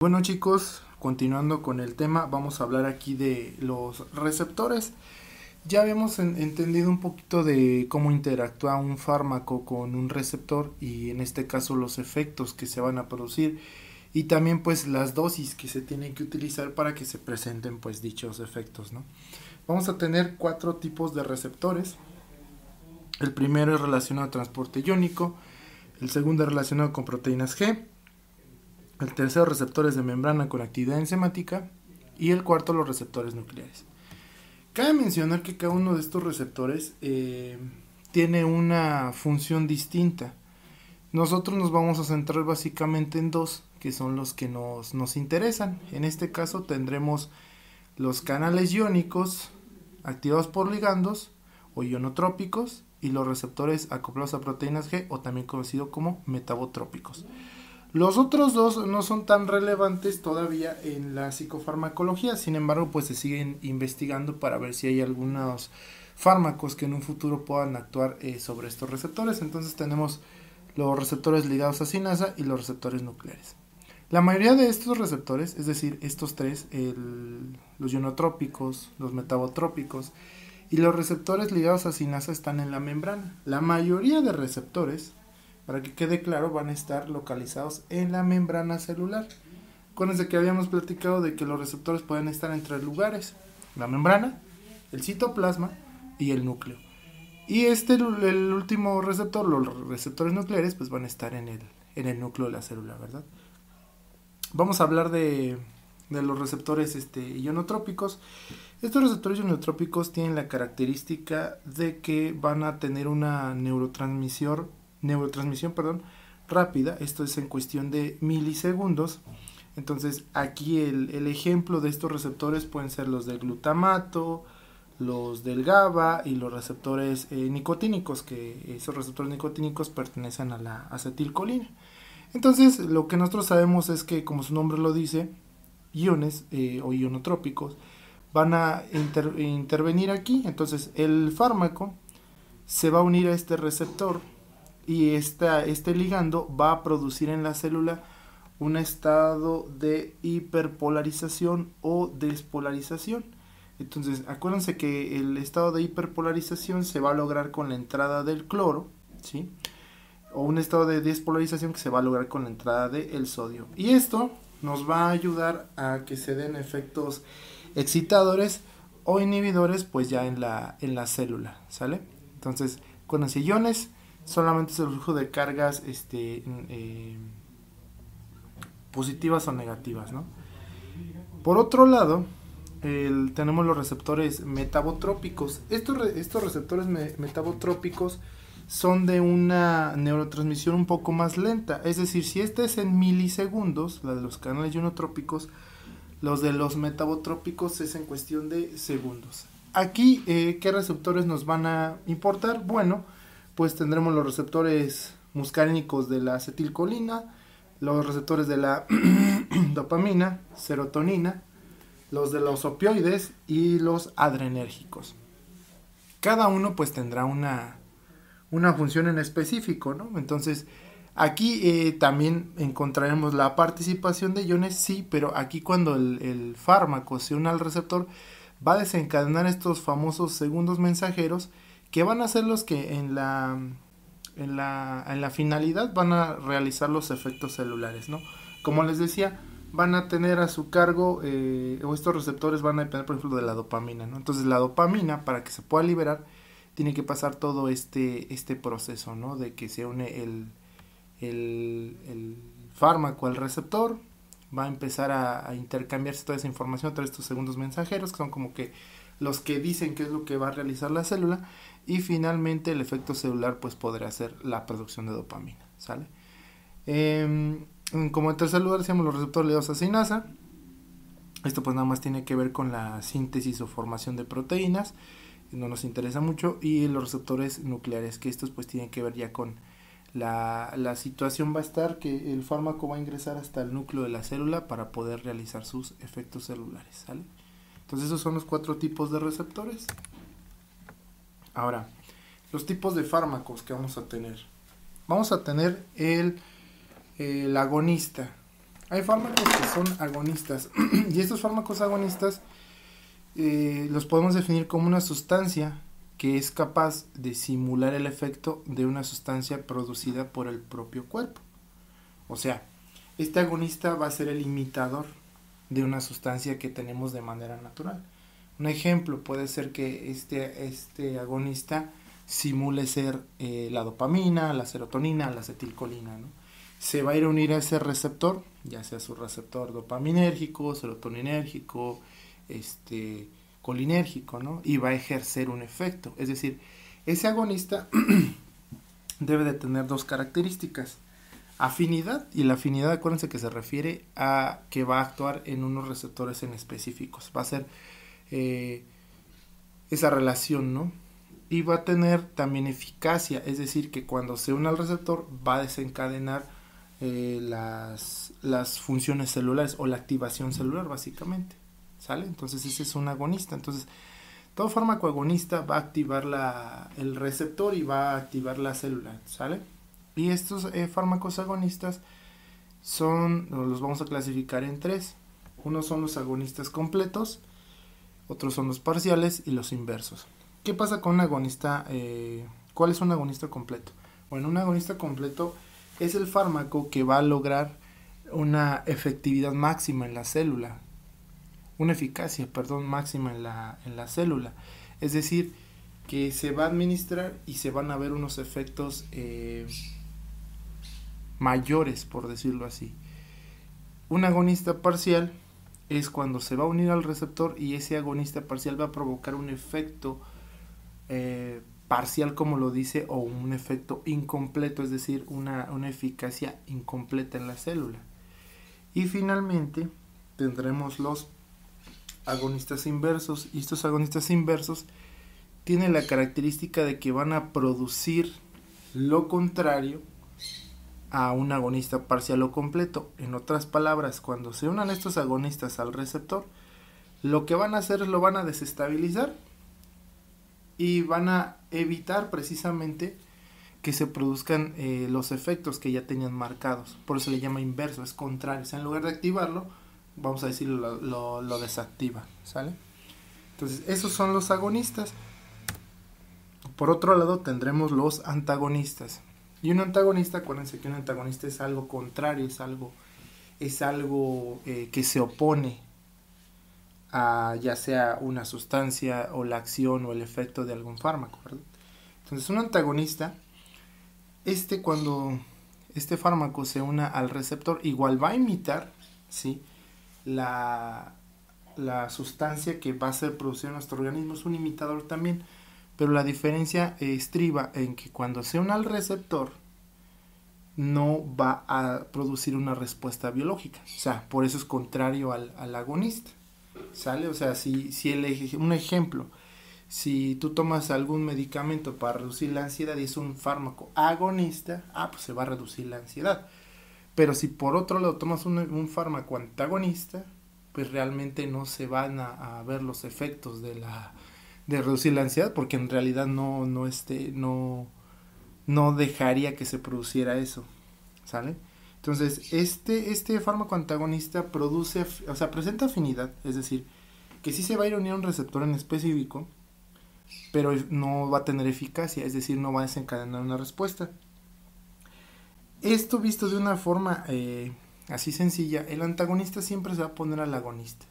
Bueno chicos, continuando con el tema, vamos a hablar aquí de los receptores. Ya habíamos entendido un poquito de cómo interactúa un fármaco con un receptor y en este caso los efectos que se van a producir y también pues las dosis que se tienen que utilizar para que se presenten pues dichos efectos, ¿no? Vamos a tener cuatro tipos de receptores. El primero es relacionado a transporte iónico, el segundo es relacionado con proteínas G, el tercero receptores de membrana con actividad enzimática y el cuarto los receptores nucleares. Cabe mencionar que cada uno de estos receptores tiene una función distinta. Nosotros nos vamos a centrar básicamente en dos, que son los que nos interesan. En este caso tendremos los canales iónicos activados por ligandos o ionotrópicos y los receptores acoplados a proteínas G o también conocido como metabotrópicos. Los otros dos no son tan relevantes todavía en la psicofarmacología, sin embargo pues se siguen investigando para ver si hay algunos fármacos que en un futuro puedan actuar sobre estos receptores. Entonces tenemos los receptores ligados a cinasa y los receptores nucleares. La mayoría de estos receptores, es decir, estos tres, los ionotrópicos, los metabotrópicos y los receptores ligados a cinasa están en la membrana. La mayoría de receptores, para que quede claro, van a estar localizados en la membrana celular. Acuérdense que habíamos platicado de que los receptores pueden estar en tres lugares: la membrana, el citoplasma y el núcleo. Y el último receptor, los receptores nucleares, pues van a estar en el núcleo de la célula, ¿verdad? Vamos a hablar de los receptores ionotrópicos. Estos receptores ionotrópicos tienen la característica de que van a tener una neurotransmisión rápida. Esto es en cuestión de milisegundos. Entonces aquí el ejemplo de estos receptores pueden ser los del glutamato, los del GABA y los receptores nicotínicos, que esos receptores nicotínicos pertenecen a la acetilcolina. Entonces lo que nosotros sabemos es que, como su nombre lo dice, iones o ionotrópicos van a intervenir aquí. Entonces el fármaco se va a unir a este receptor y este ligando va a producir en la célula un estado de hiperpolarización o despolarización. Entonces acuérdense que el estado de hiperpolarización se va a lograr con la entrada del cloro, ¿sí? O un estado de despolarización que se va a lograr con la entrada del sodio. Y esto nos va a ayudar a que se den efectos excitadores o inhibidores pues ya en la célula, ¿sale? Entonces, con los iones solamente es el flujo de cargas positivas o negativas, ¿no? Por otro lado, tenemos los receptores metabotrópicos. Estos receptores metabotrópicos son de una neurotransmisión un poco más lenta. Es decir, si este es en milisegundos, la de los canales ionotrópicos, los de los metabotrópicos es en cuestión de segundos. Aquí, ¿qué receptores nos van a importar? Bueno, pues tendremos los receptores muscarínicos de la acetilcolina, los receptores de la dopamina, serotonina, los de los opioides y los adrenérgicos. Cada uno pues tendrá una función en específico, ¿no? Entonces aquí también encontraremos la participación de iones, sí, pero aquí cuando el fármaco se une al receptor va a desencadenar estos famosos segundos mensajeros que van a ser los que en la finalidad van a realizar los efectos celulares, ¿no? Como les decía, van a tener a su cargo, o estos receptores van a depender, por ejemplo, de la dopamina, ¿no? Entonces la dopamina, para que se pueda liberar, tiene que pasar todo este proceso, ¿no? De que se une el fármaco al receptor, va a empezar a intercambiarse toda esa información a través de estos segundos mensajeros, que son como que los que dicen qué es lo que va a realizar la célula, y finalmente el efecto celular pues podrá ser la producción de dopamina, ¿sale? Como en tercer lugar decíamos los receptores ligados a cinasa. Esto pues nada más tiene que ver con la síntesis o formación de proteínas, no nos interesa mucho, y los receptores nucleares, que estos pues tienen que ver ya con la situación va a estar que el fármaco va a ingresar hasta el núcleo de la célula para poder realizar sus efectos celulares, ¿sale? Entonces esos son los cuatro tipos de receptores. Ahora, los tipos de fármacos que vamos a tener. Vamos a tener el agonista. Hay fármacos que son agonistas y estos fármacos agonistas los podemos definir como una sustancia que es capaz de simular el efecto de una sustancia producida por el propio cuerpo. O sea, este agonista va a ser el imitador de una sustancia que tenemos de manera natural. Un ejemplo puede ser que este agonista simule ser la dopamina, la serotonina, la acetilcolina, ¿no? Se va a ir a unir a ese receptor, ya sea su receptor dopaminérgico, serotoninérgico, colinérgico, ¿no? Y va a ejercer un efecto. Es decir, ese agonista debe de tener dos características: afinidad, y la afinidad, acuérdense que se refiere a que va a actuar en unos receptores en específicos. Va a ser esa relación, ¿no? Y va a tener también eficacia, es decir, que cuando se une al receptor va a desencadenar las funciones celulares o la activación celular, básicamente, ¿sale? Entonces ese es un agonista. Entonces todo fármaco agonista va a activar el receptor y va a activar la célula, ¿sale? Y estos fármacos agonistas los vamos a clasificar en tres. Unos son los agonistas completos, otros son los parciales y los inversos. ¿Qué pasa con un agonista? ¿Cuál es un agonista completo? Bueno, un agonista completo es el fármaco que va a lograr una efectividad máxima en la célula, una eficacia, perdón, máxima en la célula. Es decir, que se va a administrar y se van a ver unos efectos mayores, por decirlo así. Un agonista parcial es cuando se va a unir al receptor y ese agonista parcial va a provocar un efecto parcial, como lo dice, o un efecto incompleto, es decir, una eficacia incompleta en la célula. Y finalmente tendremos los agonistas inversos, y estos agonistas inversos tienen la característica de que van a producir lo contrario a un agonista parcial o completo. En otras palabras, cuando se unan estos agonistas al receptor, lo que van a hacer es lo van a desestabilizar y van a evitar precisamente que se produzcan los efectos que ya tenían marcados. Por eso se le llama inverso, es contrario. O sea, en lugar de activarlo, vamos a decir, lo desactiva, ¿sale? Entonces, esos son los agonistas. Por otro lado, tendremos los antagonistas. Y un antagonista, acuérdense que un antagonista es algo contrario, es algo que se opone a ya sea una sustancia o la acción o el efecto de algún fármaco, ¿verdad? Entonces, un antagonista, cuando este fármaco se una al receptor, igual va a imitar, ¿sí?, la sustancia que va a ser producida en nuestro organismo. Es un imitador también, pero la diferencia estriba en que cuando se une al receptor no va a producir una respuesta biológica. O sea, por eso es contrario al agonista, ¿sale? O sea, un ejemplo, si tú tomas algún medicamento para reducir la ansiedad y es un fármaco agonista, pues se va a reducir la ansiedad. Pero si por otro lado tomas un fármaco antagonista, pues realmente no se van a ver los efectos de reducir la ansiedad, porque en realidad no dejaría que se produciera eso, ¿sale? Entonces, este fármaco antagonista presenta afinidad, es decir, que sí se va a ir a unir a un receptor en específico, pero no va a tener eficacia, es decir, no va a desencadenar una respuesta. Esto visto de una forma así sencilla, el antagonista siempre se va a poner al agonista,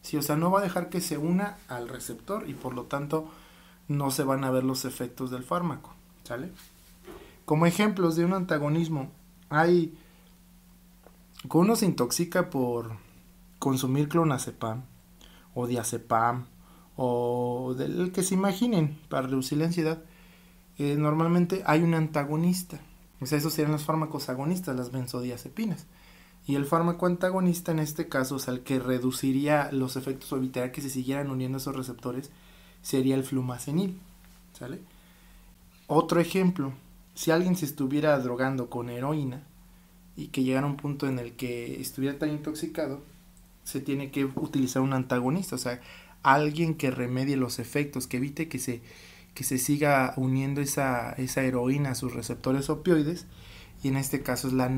¿sí? O sea, no va a dejar que se una al receptor y por lo tanto no se van a ver los efectos del fármaco, ¿sale? Como ejemplos de un antagonismo, cuando uno se intoxica por consumir clonazepam o diazepam o del que se imaginen para reducir la ansiedad, normalmente hay un antagonista. O sea, esos serían los fármacos agonistas, las benzodiazepinas. Y el fármaco antagonista en este caso, o sea, el que reduciría los efectos o evitaría que se siguieran uniendo esos receptores, sería el flumazenil, ¿sale? Otro ejemplo, si alguien se estuviera drogando con heroína y que llegara a un punto en el que estuviera tan intoxicado, se tiene que utilizar un antagonista, o sea, alguien que remedie los efectos, que evite que se siga uniendo esa heroína a sus receptores opioides, y en este caso es la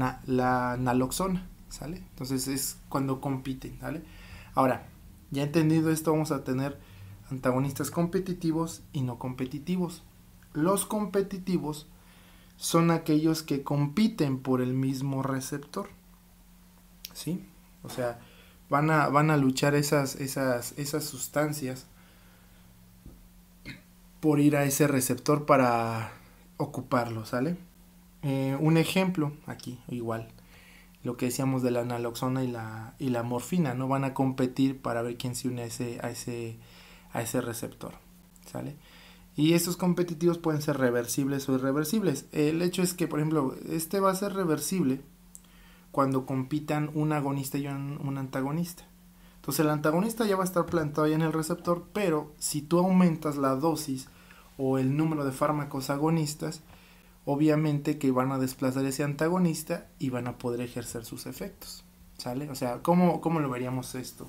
naloxona, ¿sale? Entonces es cuando compiten, ¿sale? Ahora, ya entendido esto, vamos a tener antagonistas competitivos y no competitivos. Los competitivos son aquellos que compiten por el mismo receptor, ¿sí? O sea, van a luchar esas sustancias por ir a ese receptor para ocuparlo, ¿sale? Un ejemplo aquí, igual, lo que decíamos de la naloxona y la morfina, ¿no? Van a competir para ver quién se une a ese receptor, ¿sale? Y estos competitivos pueden ser reversibles o irreversibles. El hecho es que, por ejemplo, este va a ser reversible cuando compitan un agonista y un antagonista. Entonces el antagonista ya va a estar plantado ya en el receptor, pero si tú aumentas la dosis o el número de fármacos agonistas, obviamente que van a desplazar ese antagonista y van a poder ejercer sus efectos, ¿sale? O sea, ¿cómo lo veríamos esto?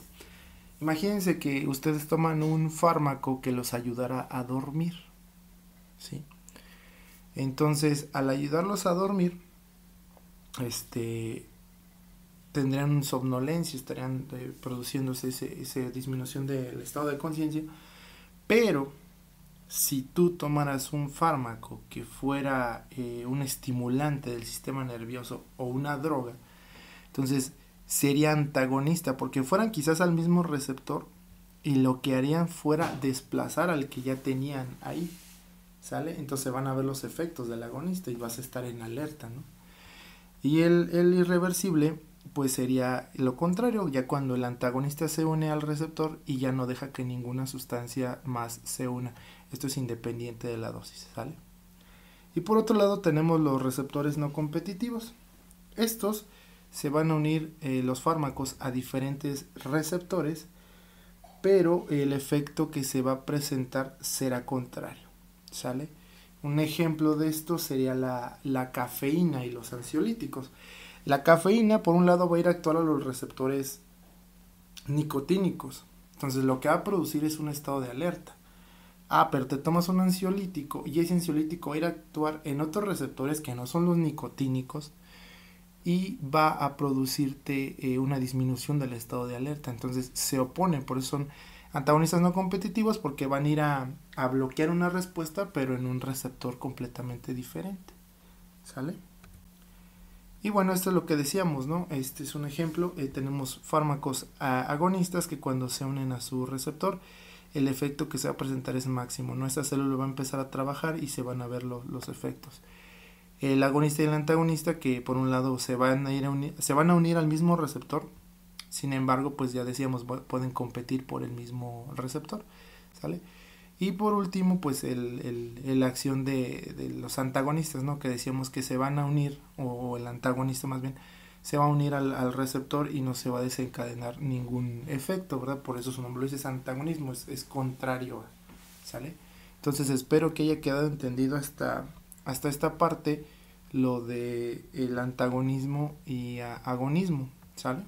Imagínense que ustedes toman un fármaco que los ayudará a dormir, ¿sí? Entonces, al ayudarlos a dormir, tendrían somnolencia, estarían produciéndose esa disminución del estado de conciencia, pero si tú tomaras un fármaco que fuera un estimulante del sistema nervioso o una droga, entonces sería antagonista, porque fueran quizás al mismo receptor y lo que harían fuera desplazar al que ya tenían ahí, ¿sale? Entonces van a ver los efectos del agonista y vas a estar en alerta, ¿no? Y el irreversible pues sería lo contrario, ya cuando el antagonista se une al receptor y ya no deja que ninguna sustancia más se una. Esto es independiente de la dosis, ¿sale? Y por otro lado tenemos los receptores no competitivos. Estos se van a unir los fármacos a diferentes receptores, pero el efecto que se va a presentar será contrario, ¿sale? Un ejemplo de esto sería la cafeína y los ansiolíticos. La cafeína, por un lado, va a ir a actuar a los receptores nicotínicos. Entonces, lo que va a producir es un estado de alerta. Ah, pero te tomas un ansiolítico y ese ansiolítico va a ir a actuar en otros receptores que no son los nicotínicos y va a producirte una disminución del estado de alerta. Entonces, se oponen, por eso son antagonistas no competitivos, porque van a ir a bloquear una respuesta, pero en un receptor completamente diferente, ¿sale? Y bueno, esto es lo que decíamos, ¿no? Este es un ejemplo. Tenemos fármacos agonistas que cuando se unen a su receptor, el efecto que se va a presentar es máximo, ¿no? Esta célula va a empezar a trabajar y se van a ver los efectos. El agonista y el antagonista, que por un lado se van a unir al mismo receptor, sin embargo, pues ya decíamos, pueden competir por el mismo receptor, ¿sale? Y por último, pues la acción de los antagonistas, ¿no? Que decíamos que se van a unir, o el antagonista más bien, se va a unir al receptor y no se va a desencadenar ningún efecto, ¿verdad? Por eso su nombre lo dice, es antagonismo, es contrario, ¿sale? Entonces espero que haya quedado entendido hasta esta parte lo de el antagonismo y agonismo, ¿sale?